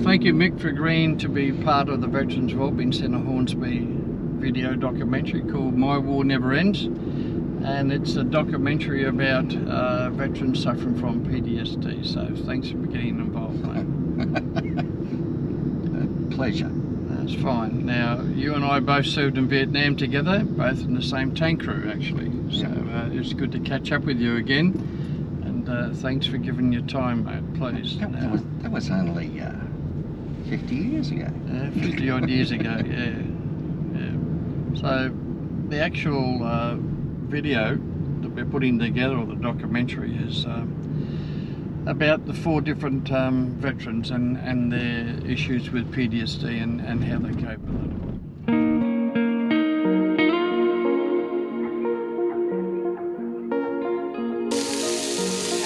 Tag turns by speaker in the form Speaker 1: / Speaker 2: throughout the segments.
Speaker 1: thank you, Mick, for agreeing to be part of the Veterans Wellbeing Centre Hornsby video documentary called My War Never Ends. And it's a documentary about veterans suffering from PTSD. So thanks for getting involved, mate.
Speaker 2: Pleasure.
Speaker 1: That's fine. Now, you and I both served in Vietnam together, both in the same tank crew, actually. So it's good to catch up with you again. And thanks for giving your time, mate, please.
Speaker 2: That was only 50 years ago.
Speaker 1: 50 odd years ago, yeah. So the actual video that we're putting together, or the documentary, is about the 4 different veterans and their issues with PTSD and how they cope with it.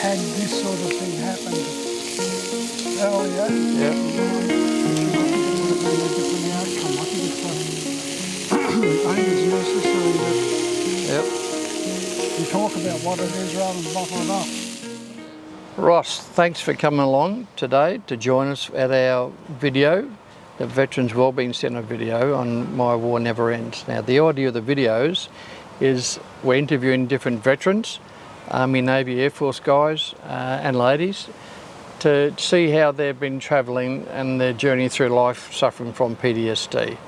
Speaker 3: Had this sort of thing happened earlier,
Speaker 1: Yeah.
Speaker 3: I think it would have been a different outcome. I think it's only necessary that
Speaker 1: Yep.
Speaker 3: you talk about what it is rather than bottle it up.
Speaker 1: Ross, thanks for coming along today to join us at our video, the Veterans Wellbeing Centre video on My War Never Ends. Now, the idea of the videos is we're interviewing different veterans, Army, Navy, Air Force guys and ladies, to see how they've been travelling and their journey through life suffering from PTSD.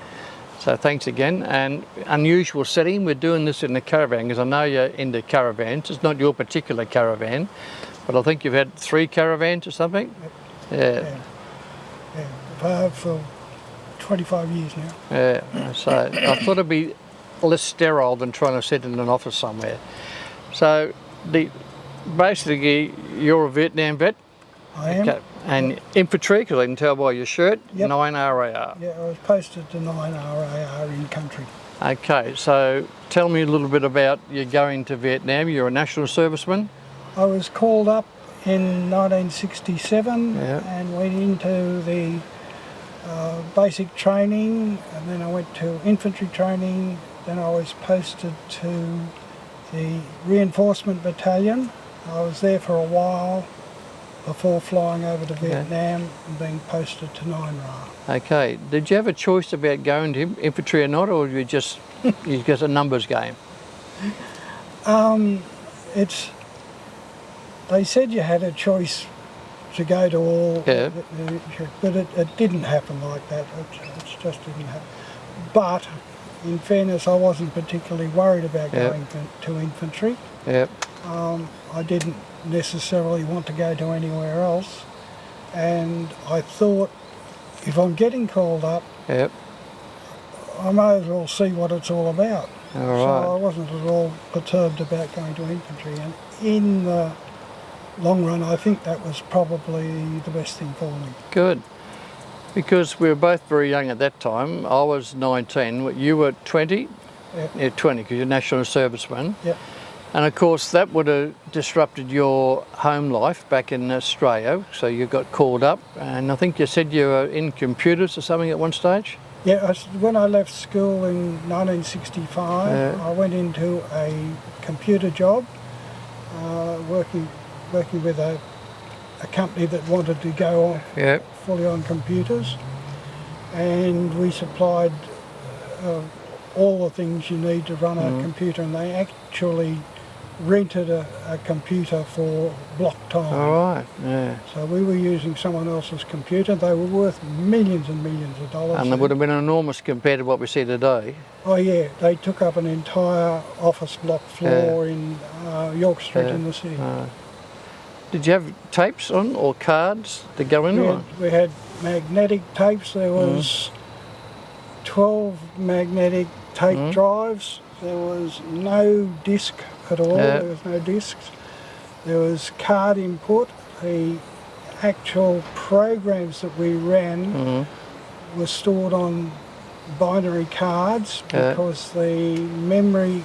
Speaker 1: So thanks again. And unusual setting, we're doing this in a caravan because I know you're into caravans. It's not your particular caravan, but I think you've had 3 caravans or something? Yeah.
Speaker 3: I've had for 25 years now.
Speaker 1: Yeah, so I thought it'd be less sterile than trying to sit in an office somewhere. So basically you're a Vietnam vet?
Speaker 3: I am.
Speaker 1: Okay. And infantry, because I can tell by your shirt,
Speaker 3: Yep.
Speaker 1: 9 RAR.
Speaker 3: Yeah, I was posted to 9 RAR in country.
Speaker 1: Okay, so tell me a little bit about you going to Vietnam. You're a national serviceman?
Speaker 3: I was called up in 1967
Speaker 1: Yeah.
Speaker 3: and went into the basic training, and then I went to infantry training. Then I was posted to the reinforcement battalion. I was there for a while before flying over to Vietnam and being posted to 9 RAR.
Speaker 1: Okay, did you have a choice about going to infantry or not, or you just a numbers game?
Speaker 3: They said you had a choice to go to all,
Speaker 1: Yeah.
Speaker 3: but it didn't happen like that. It just didn't happen. But in fairness, I wasn't particularly worried about going to infantry.
Speaker 1: Yep.
Speaker 3: I didn't necessarily want to go to anywhere else, and I thought, if I'm getting called up,
Speaker 1: Yep.
Speaker 3: I may as well see what it's all about.
Speaker 1: All
Speaker 3: So
Speaker 1: right.
Speaker 3: I wasn't at all perturbed about going to infantry, and in the long run I think that was probably the best thing for me.
Speaker 1: Good. Because we were both very young at that time. I was 19, you were 20?
Speaker 3: Yep.
Speaker 1: Yeah, 20, because you're a national serviceman.
Speaker 3: Yep.
Speaker 1: And of course that would have disrupted your home life back in Australia, so you got called up, and I think you said you were in computers or something at one stage?
Speaker 3: Yeah, when I left school in 1965, I went into a computer job, working with a company that wanted to go on fully on computers, and we supplied all the things you need to run a computer, and they actually rented a computer for block time.
Speaker 1: All right, yeah.
Speaker 3: So we were using someone else's computer. They were worth millions and millions of dollars.
Speaker 1: And they would have been enormous compared to what we see today.
Speaker 3: Oh yeah, they took up an entire office block floor in York Street in the city.
Speaker 1: Did you have tapes on or cards to go in?
Speaker 3: We had magnetic tapes. There was 12 magnetic tape drives. There was no disc at all. There was no discs. There was card input. The actual programs that we ran were stored on binary cards because the memory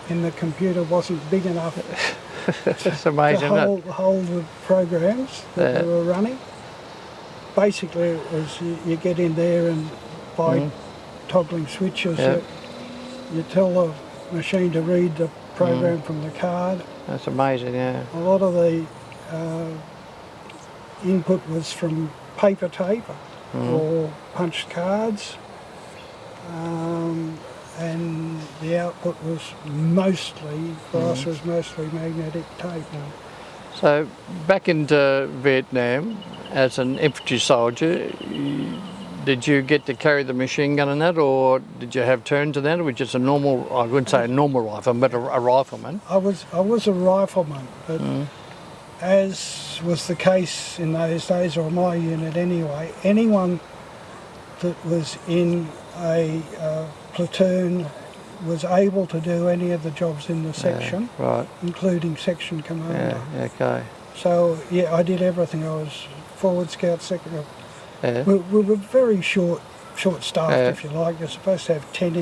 Speaker 3: in the computer wasn't big enough
Speaker 1: That's amazing,
Speaker 3: to hold the programs that we were running. Basically it was you get in there and by toggling switches you tell the machine to read the program from the card.
Speaker 1: That's amazing, yeah.
Speaker 3: A lot of the input was from paper tape, or punched cards. And the output was mostly, for us, was mostly magnetic tape.
Speaker 1: So back into Vietnam, as an infantry soldier, did you get to carry the machine gun in that, or did you have turn to that, or was just a normal, I wouldn't say a normal rifleman, but a rifleman?
Speaker 3: I was a rifleman, but as was the case in those days, or my unit anyway, anyone that was in a platoon was able to do any of the jobs in the section,
Speaker 1: Right.
Speaker 3: including section commander.
Speaker 1: Yeah, okay.
Speaker 3: So yeah, I did everything. I was forward scout, second.
Speaker 1: Yeah.
Speaker 3: We were very short-staffed, if you like. You're supposed to have 10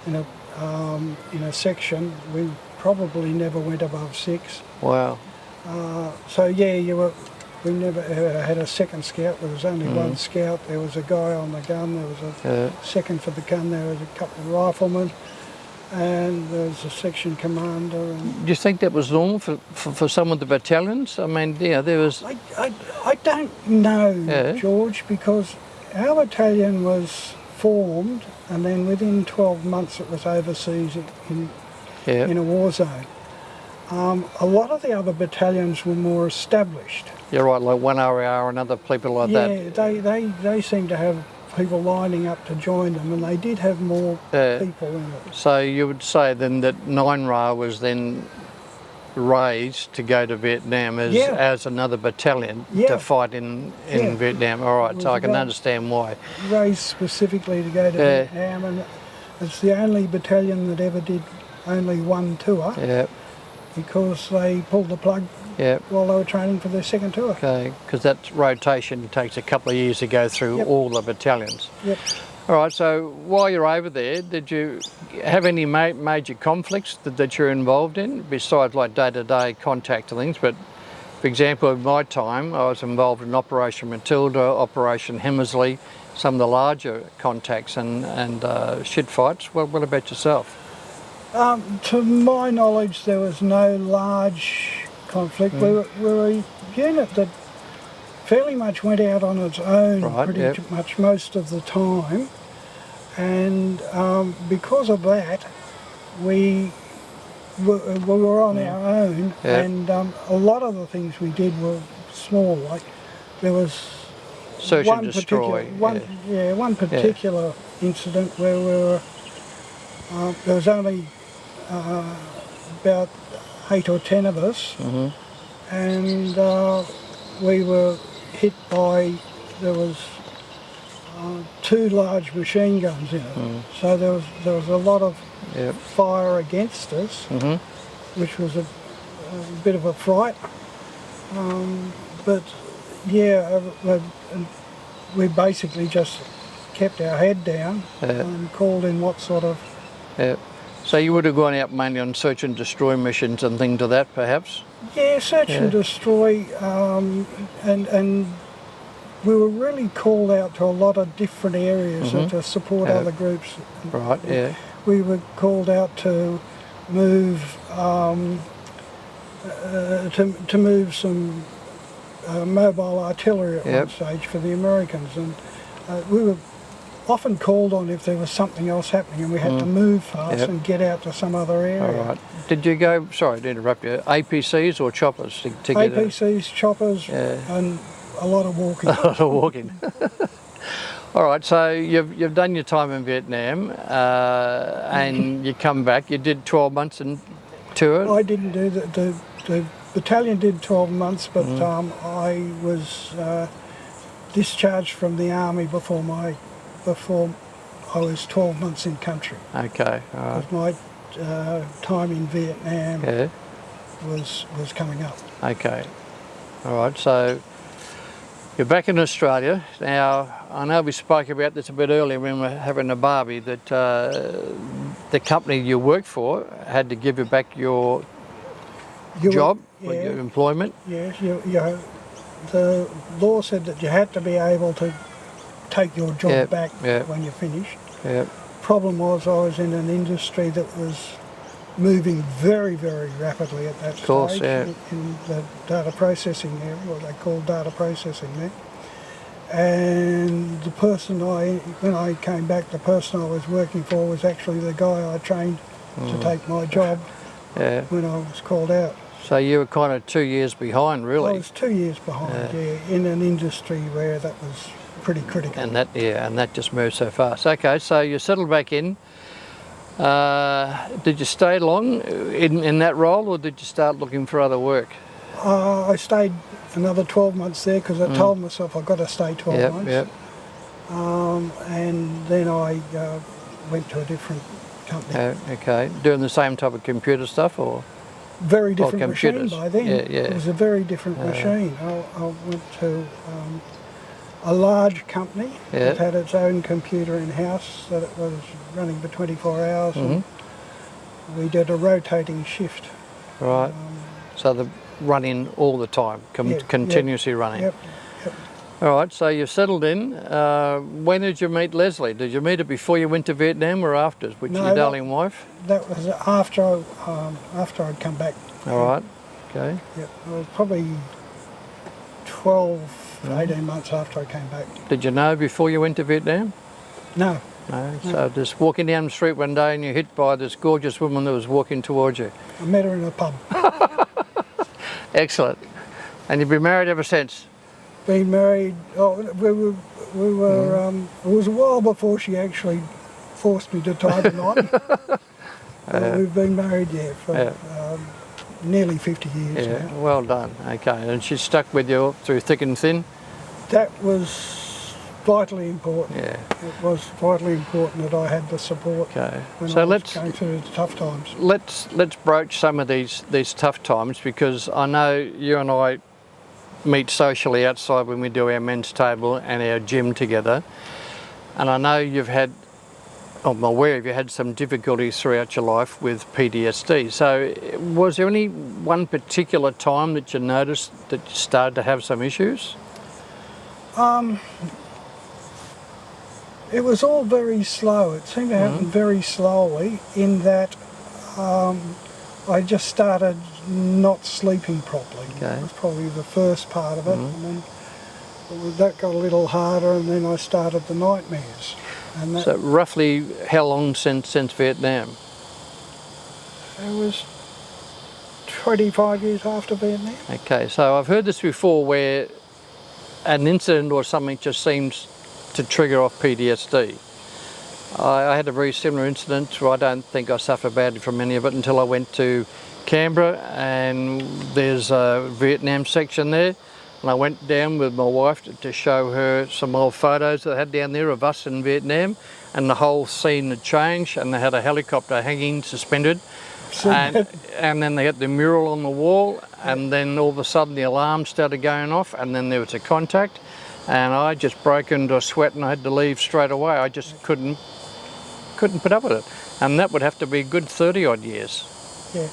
Speaker 3: in a section. We probably never went above 6.
Speaker 1: Wow.
Speaker 3: So yeah, we never had a second scout. There was only one scout. There was a guy on the gun. There was a second for the gun. There was a couple of riflemen, and there was a section commander. And
Speaker 1: Do you think that was normal for some of the battalions? I mean, yeah, there was...
Speaker 3: I don't know, George, because our battalion was formed, and then within 12 months it was overseas in a war zone. A lot of the other battalions were more established.
Speaker 1: You're right, like 1RR and other people like that.
Speaker 3: Yeah, they seem to have people lining up to join them, and they did have more people in it.
Speaker 1: So you would say then that 9RA was then raised to go to Vietnam as another battalion to fight in Vietnam. All right, so I can understand why.
Speaker 3: Raised specifically to go to Vietnam, and it's the only battalion that ever did only one tour.
Speaker 1: Yeah.
Speaker 3: Because they pulled the plug while they were training for their second tour.
Speaker 1: Okay, because that rotation takes a couple of years to go through all the battalions.
Speaker 3: Yep.
Speaker 1: All right, so while you're over there, did you have any major conflicts that you're involved in, besides like day-to-day contact and things? But for example, in my time, I was involved in Operation Matilda, Operation Hemmersley, some of the larger contacts and shit fights. What about yourself?
Speaker 3: To my knowledge, there was no large conflict. We were a unit that fairly much went out on its own pretty much most of the time, and because of that, we were on our own, and a lot of the things we did were small. Like there was
Speaker 1: search and destroy.
Speaker 3: One particular incident where we were. There was only about 8 or 10 of us, and we were hit by, there was 2 large machine guns in it. So there was a lot of fire against us, which was a bit of a fright. But yeah, we basically just kept our head down and called in what sort of...
Speaker 1: So you would have gone out mainly on search and destroy missions and things to that, perhaps?
Speaker 3: Yeah, search and destroy, and we were really called out to a lot of different areas to support other groups.
Speaker 1: Right, yeah.
Speaker 3: We were called out to move to move some mobile artillery at one stage for the Americans, and we were often called on if there was something else happening and we had to move fast and get out to some other area.
Speaker 1: All right. Did you go, sorry to interrupt you, APCs or choppers to get
Speaker 3: APCs, choppers, and a lot of walking.
Speaker 1: A lot of walking. All right, so you've done your time in Vietnam and you come back. You did 12 months in tour?
Speaker 3: I didn't do the battalion did 12 months, but I was discharged from the army before I was 12 months in country.
Speaker 1: Okay, all right.
Speaker 3: My time in Vietnam was coming up.
Speaker 1: Okay, all right. So you're back in Australia now. I know we spoke about this a bit earlier when we were having a barbie, that the company you worked for had to give you back your job, your employment.
Speaker 3: Yes, the law said that you had to be able to take your job back when you finished. Problem was, I was in an industry that was moving very, very rapidly at that stage in the data processing area, what they call data processing there. And the person when I came back, the person I was working for was actually the guy I trained to take my job when I was called out.
Speaker 1: So you were kind of 2 years behind, really.
Speaker 3: I was 2 years behind, in an industry where that was pretty critical.
Speaker 1: And that just moved so fast. Okay, so you settled back in. Did you stay long in that role, or did you start looking for other work?
Speaker 3: I stayed another 12 months there because I told myself I've got to stay 12 months.
Speaker 1: Yep.
Speaker 3: And then I went to a different company.
Speaker 1: Okay, doing the same type of computer stuff, or?
Speaker 3: Very different machine
Speaker 1: computers.
Speaker 3: by then.
Speaker 1: Yeah.
Speaker 3: It was a very different machine. I went to a large company that had its own computer in-house, that it was running for 24 hours. And we did a rotating shift.
Speaker 1: Right. So the running all the time, continuously running.
Speaker 3: Yep.
Speaker 1: All right, so you settled in. When did you meet Leslie? Did you meet her before you went to Vietnam or after, with your darling wife?
Speaker 3: That was after I'd come back.
Speaker 1: All right, okay.
Speaker 3: Yep, it was probably 12 to 18 months after I came back.
Speaker 1: Did you know before you went to Vietnam?
Speaker 3: No.
Speaker 1: No. So just walking down the street one day and you're hit by this gorgeous woman that was walking towards you.
Speaker 3: I met her in a pub.
Speaker 1: Excellent. And you've been married ever since?
Speaker 3: Been married, it was a while before she actually forced me to tie the knot. We've been married, for nearly 50 years now.
Speaker 1: Well done. Okay, and she stuck with you through thick and thin?
Speaker 3: That was vitally important.
Speaker 1: Yeah.
Speaker 3: It was vitally important that I had the support when I was going through the tough times.
Speaker 1: Let's broach some of these tough times, because I know you and I meet socially outside when we do our men's table and our gym together, and I know I'm aware you had some difficulties throughout your life with PTSD. So was there any one particular time that you noticed that you started to have some issues?
Speaker 3: It was all very slow. It seemed to happen very slowly, in that I just started not sleeping properly.
Speaker 1: Okay.
Speaker 3: That was probably the first part of it. And then that got a little harder, and then I started the nightmares. And
Speaker 1: So roughly how long since Vietnam?
Speaker 3: It was 25 years after Vietnam.
Speaker 1: Okay, so I've heard this before, where an incident or something just seems to trigger off PTSD. I had a very similar incident. I don't think I suffered badly from any of it until I went to Canberra, and there's a Vietnam section there, and I went down with my wife to show her some old photos that I had down there of us in Vietnam, and the whole scene had changed, and they had a helicopter hanging suspended, and then they had the mural on the wall, and then all of a sudden the alarm started going off, and then there was a contact, and I just broke into a sweat and I had to leave straight away. I just couldn't put up with it, and that would have to be a good 30 odd years.
Speaker 3: Yeah,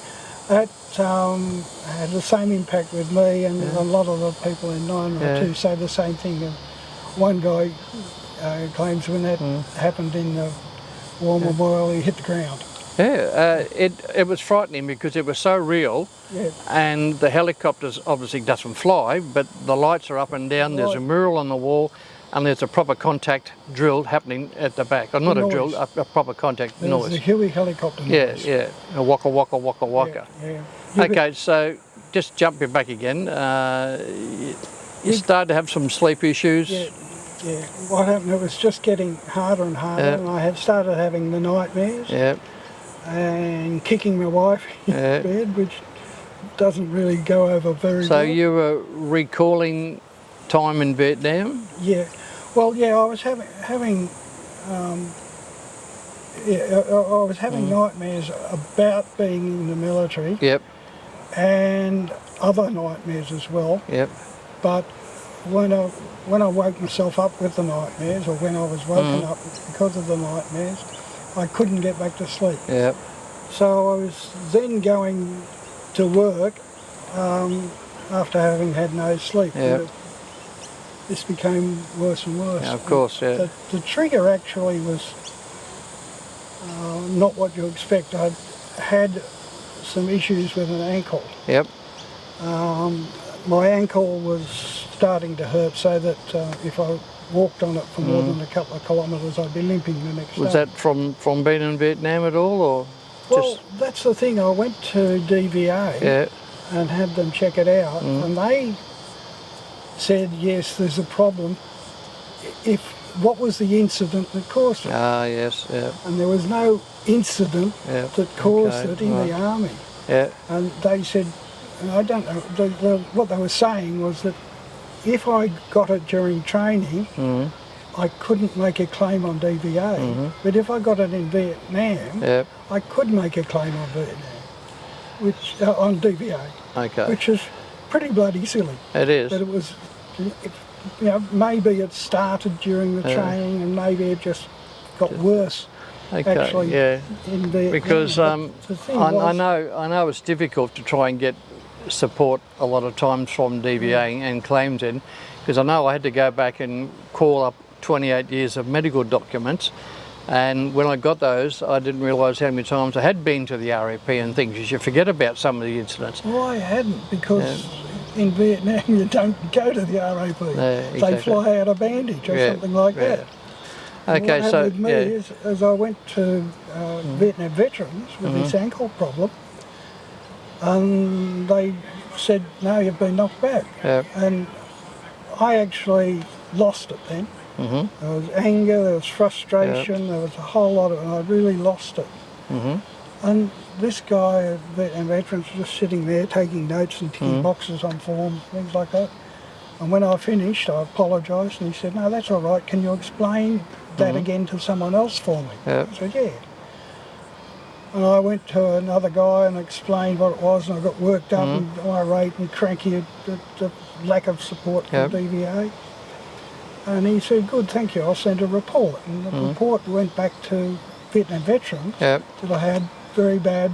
Speaker 3: that had the same impact with me, and a lot of the people in 902 say the same thing. One guy claims when that happened in the War Memorial, he hit the ground.
Speaker 1: Yeah, it was frightening because it was so real, and the helicopters obviously doesn't fly, but the lights are up and down, there's a mural on the wall, and there's a proper contact drill happening at the back. Or not a drill, a proper contact noise.
Speaker 3: There's a Huey helicopter noise.
Speaker 1: Yeah, a waka waka waka waka. Okay, so just jumping back again, you started to have some sleep issues.
Speaker 3: Yeah, what happened, it was just getting harder and harder, and I had started having the nightmares. And kicking my wife in bed, which doesn't really go over very well.
Speaker 1: So you were recalling time in Vietnam?
Speaker 3: Yeah, well, I was having nightmares about being in the military. And other nightmares as well. But when I woke myself up with the nightmares, or when I was woken up because of the nightmares, I couldn't get back to sleep. So I was then going to work after having had no sleep. This became worse and worse.
Speaker 1: Of course,
Speaker 3: The trigger actually was not what you expect. I'd had some issues with an ankle. My ankle was starting to hurt, so that if I walked on it for more than a couple of kilometres, I'd be limping the next day.
Speaker 1: Was that from being in Vietnam at all, or
Speaker 3: Well,
Speaker 1: just?
Speaker 3: that's the thing. I went to DVA
Speaker 1: Yeah.
Speaker 3: and had them check it out, and they said, yes, there's a problem. What was the incident that caused it?
Speaker 1: Ah, yes. Yeah.
Speaker 3: And there was no incident
Speaker 1: Yeah.
Speaker 3: that caused
Speaker 1: Okay,
Speaker 3: it in the army.
Speaker 1: Yeah.
Speaker 3: And they said, and I don't know, what they were saying was that if I got it during training, I couldn't make a claim on DVA. But if I got it in Vietnam,
Speaker 1: Yeah.
Speaker 3: I could make a claim on Vietnam, on DVA,
Speaker 1: Okay.
Speaker 3: which is pretty bloody silly.
Speaker 1: It is.
Speaker 3: But it was, maybe it started during the training, and maybe it just got worse.
Speaker 1: Okay.
Speaker 3: Actually,
Speaker 1: Yeah.
Speaker 3: in Vietnam.
Speaker 1: Because
Speaker 3: But the thing
Speaker 1: I
Speaker 3: was,
Speaker 1: know it's difficult to try and get support a lot of times from DVA and claims in, because I know I had to go back and call up 28 years of medical documents, and when I got those I didn't realise how many times I had been to the RAP and things. You should forget about some of the incidents.
Speaker 3: well, I hadn't, because in Vietnam you don't go to the RAP.
Speaker 1: Exactly.
Speaker 3: They fly out a bandage or something like that. And
Speaker 1: Okay,
Speaker 3: what
Speaker 1: so
Speaker 3: happened with me is, as I went to Vietnam veterans with this ankle problem, and they said, no, you've been knocked back.
Speaker 1: Yeah.
Speaker 3: And I actually lost it then. There was anger, there was frustration, there was a whole lot of it, and I really lost it. And this guy at Vietnam veterans was just sitting there taking notes and ticking boxes on forms, things like that. And when I finished, I apologised, and he said, no, that's all right, can you explain that again to someone else for me?
Speaker 1: Yeah.
Speaker 3: I said, yeah. And I went to another guy and explained what it was, and I got worked up and irate and cranky at the lack of support from DVA. And he said, good, thank you, I'll send a report. And the report went back to Vietnam veterans that I had very bad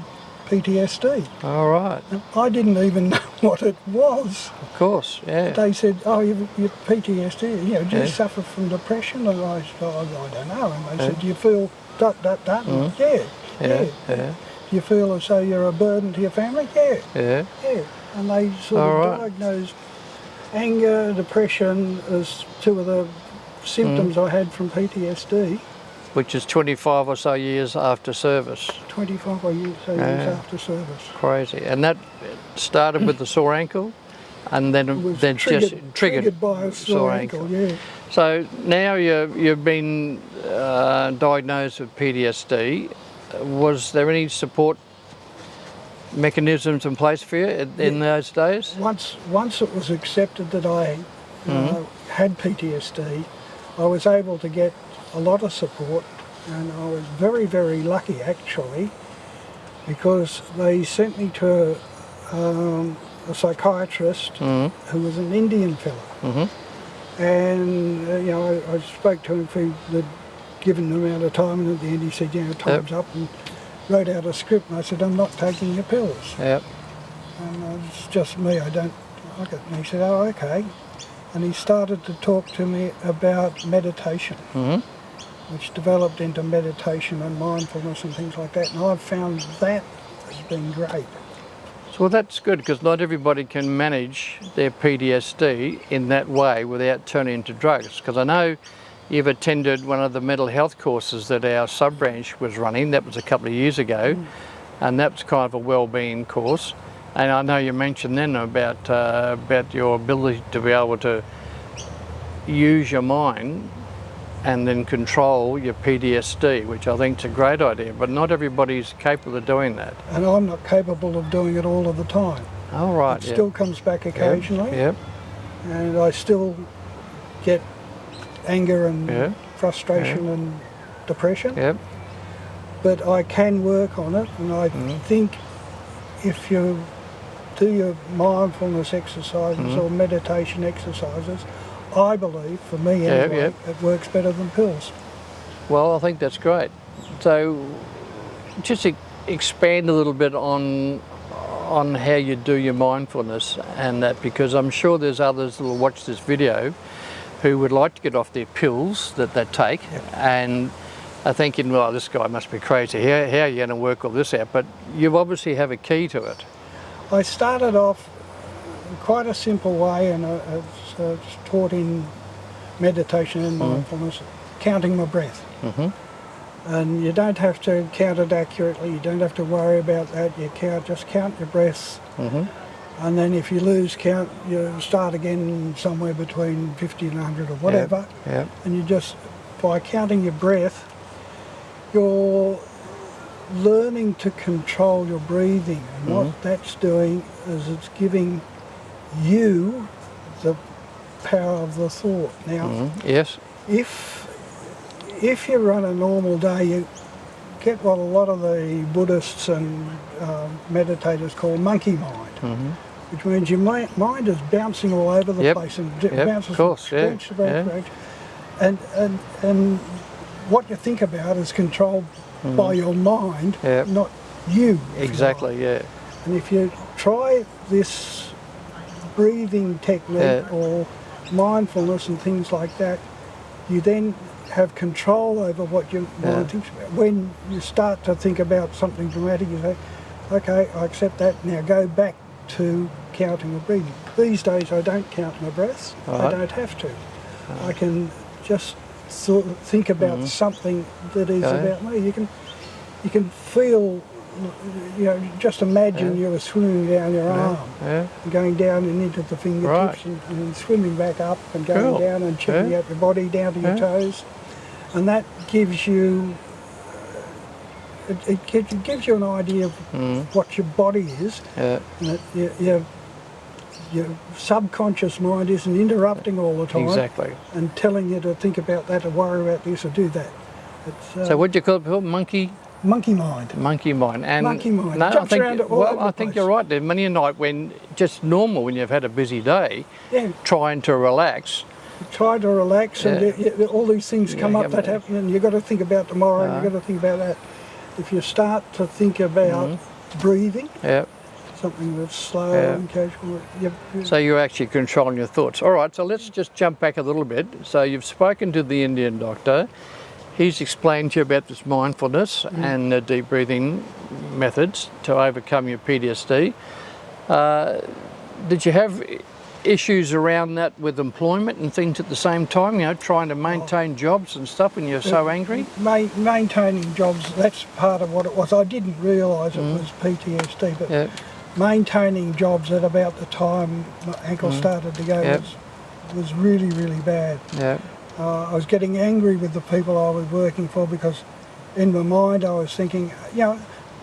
Speaker 3: PTSD.
Speaker 1: All right.
Speaker 3: And I didn't even know what it was.
Speaker 1: Of course, yeah.
Speaker 3: They said, oh, you've PTSD, do you suffer from depression? And I said, oh, I don't know. And they said, do you feel that? And yeah. Do you feel as though you're a burden to your family? Yeah. And they sort of diagnosed anger, depression as two of the symptoms I had from PTSD.
Speaker 1: Which is 25 or so years after service.
Speaker 3: 25 or years after service.
Speaker 1: Crazy. And that started with the sore ankle, and then just triggered
Speaker 3: by a sore ankle. Yeah.
Speaker 1: So now you've been diagnosed with PTSD. Was there any support mechanisms in place for you in those days?
Speaker 3: Once it was accepted that I had PTSD, I was able to get a lot of support, and I was very, very lucky actually, because they sent me to a psychiatrist who was an Indian fellow. And I spoke to him for the given amount of time, and at the end he said, time's up, and wrote out a script, and I said, I'm not taking your pills. And it's just me, I don't like it. And he said, oh, okay. And he started to talk to me about meditation, which developed into meditation and mindfulness and things like that. And I've found that has been great.
Speaker 1: So, well, that's good, because not everybody can manage their PTSD in that way without turning to drugs. Because I know you've attended one of the mental health courses that our sub-branch was running. That was a couple of years ago, and that was kind of a well-being course. And I know you mentioned then about your ability to be able to use your mind and then control your PTSD, which I think is a great idea, but not everybody's capable of doing that.
Speaker 3: And I'm not capable of doing it all of the time.
Speaker 1: Oh, right.
Speaker 3: It still comes back occasionally, and I still get anger and frustration and depression, but I can work on it, and I think if you do your mindfulness exercises or meditation exercises, I believe, for me anyway, it works better than pills.
Speaker 1: Well, I think that's great. So just expand a little bit on how you do your mindfulness and that, because I'm sure there's others that will watch this video who would like to get off their pills that they take and are thinking, well, this guy must be crazy. How are you going to work all this out? But you obviously have a key to it.
Speaker 3: I started off quite a simple way, and I it's taught in meditation and mindfulness, counting my breath. And you don't have to count it accurately, you don't have to worry about that, just count your breaths. And then if you lose count, you start again somewhere between 50 and 100 or whatever. And you just, by counting your breath, you're learning to control your breathing. And what that's doing is it's giving you the power of the thought. Now,
Speaker 1: Yes.
Speaker 3: if you run a normal day, you get what a lot of the Buddhists and meditators call monkey mind, which means your mind is bouncing all over the place and bounces from branch to branch. And what you think about is controlled by your mind, not you.
Speaker 1: Exactly, yeah.
Speaker 3: And if you try this breathing technique or mindfulness and things like that, you then have control over what your mind thinks about. When you start to think about something dramatic, you say, okay, I accept that, now go back to counting the breathing. These days I don't count my breaths, I don't have to. I can just sort of think about something that is about me. You can feel, just imagine you were swimming down your arm, and going down and into the fingertips and swimming back up and going down and checking out your body down to your toes. And that gives you, it gives you an idea of what your body is. And your subconscious mind isn't interrupting all the time.
Speaker 1: Exactly.
Speaker 3: And telling you to think about that or worry about this or do that.
Speaker 1: So what do you call it before? Monkey
Speaker 3: mind.
Speaker 1: Monkey mind. And
Speaker 3: monkey mind.
Speaker 1: No,
Speaker 3: It jumps around all over the
Speaker 1: I think
Speaker 3: place.
Speaker 1: you're right there. Many a night when just normal, when you've had a busy day, trying to relax.
Speaker 3: Try to relax and all these things come up that happen and you've got to think about tomorrow and you've got to think about that. If you start to think about breathing, something that's slow and casual.
Speaker 1: So you're actually controlling your thoughts. All right, so let's just jump back a little bit. So you've spoken to the Indian doctor. He's explained to you about this mindfulness and the deep breathing methods to overcome your PTSD. Did you have issues around that with employment and things at the same time, trying to maintain jobs and stuff when you're so angry?
Speaker 3: Maintaining jobs, that's part of what it was. I didn't realise it was PTSD, but maintaining jobs at about the time my ankle started to go was really, really bad. I was getting angry with the people I was working for because in my mind I was thinking,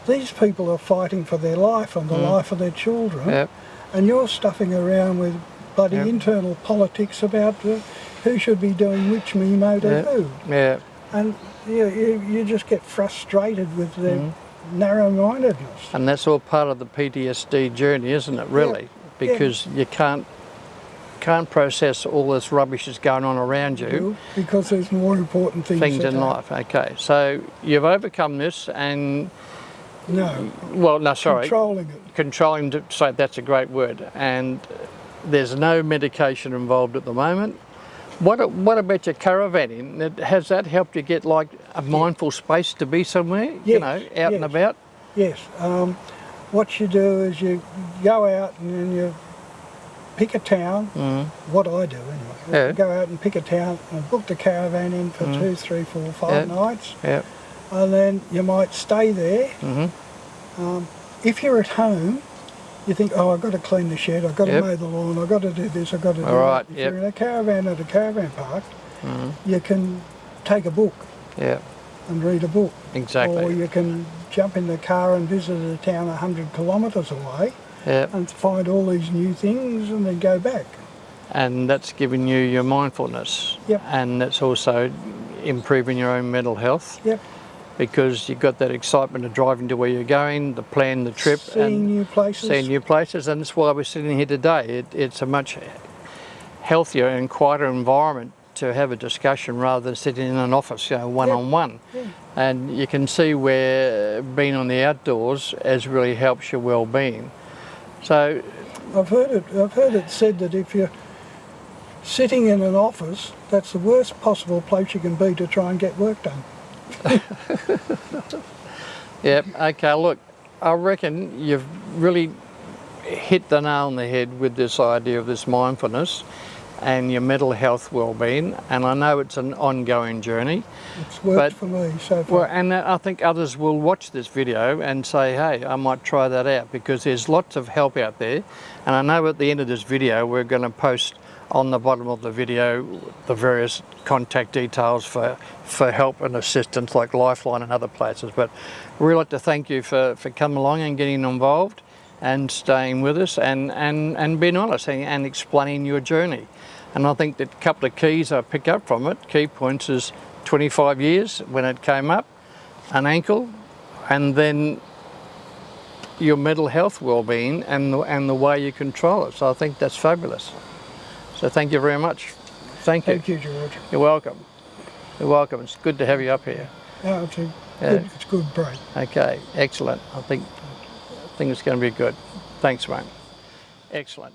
Speaker 3: these people are fighting for their life and the life of their children, and you're stuffing around with bloody internal politics about who should be doing which memo to who. And you just get frustrated with their narrow-mindedness.
Speaker 1: And that's all part of the PTSD journey, isn't it, really? Because you can't process all this rubbish that's going on around you.
Speaker 3: Because there's more important things
Speaker 1: in life. Okay, so you've overcome this and...
Speaker 3: controlling it.
Speaker 1: Controlling, so that's a great word. And there's no medication involved at the moment. What about your caravanning? Has that helped you get like a mindful space to be somewhere, out and about?
Speaker 3: Yes. What you do is you go out and then you pick a town, what I do anyway, go out and pick a town and book the caravan in for 2, 3, 4, 5 nights, and then you might stay there. If you're at home, you think, I've got to clean the shed, I've got to mow the lawn, I've got to do this, I've got to do that. If you're in a caravan at a caravan park, you can take a book and read a book.
Speaker 1: Exactly.
Speaker 3: Or you can jump in the car and visit a town 100 kilometres away and find all these new things and then go back.
Speaker 1: And that's giving you your mindfulness. And that's also improving your own mental health. Because you've got that excitement of driving to where you're going, the plan, the trip.
Speaker 3: Seeing new places.
Speaker 1: And that's why we're sitting here today. It's a much healthier and quieter environment to have a discussion rather than sitting in an office, one-on-one. And you can see where being on the outdoors has really helped your well-being. So
Speaker 3: I've heard it said that if you're sitting in an office, that's the worst possible place you can be to try and get work done.
Speaker 1: Okay, look, I reckon you've really hit the nail on the head with this idea of this mindfulness. and your mental health well-being. And I know it's an ongoing journey.
Speaker 3: It's worked for me so far.
Speaker 1: Well, and I think others will watch this video and say, hey, I might try that out, because there's lots of help out there. And I know at the end of this video, we're going to post on the bottom of the video the various contact details for help and assistance, like Lifeline and other places. But we'd like to thank you for coming along and getting involved and staying with us and being honest and explaining your journey. And I think that a couple of keys I pick up from it, key points, is 25 years when it came up, an ankle, and then your mental health well-being and the way you control it. So I think that's fabulous. So thank you very much. Thank you.
Speaker 3: Thank you, George.
Speaker 1: You're welcome. You're welcome. It's good to have you up here.
Speaker 3: No, it's a good break.
Speaker 1: Okay, excellent. I think it's going to be good. Thanks, mate. Excellent.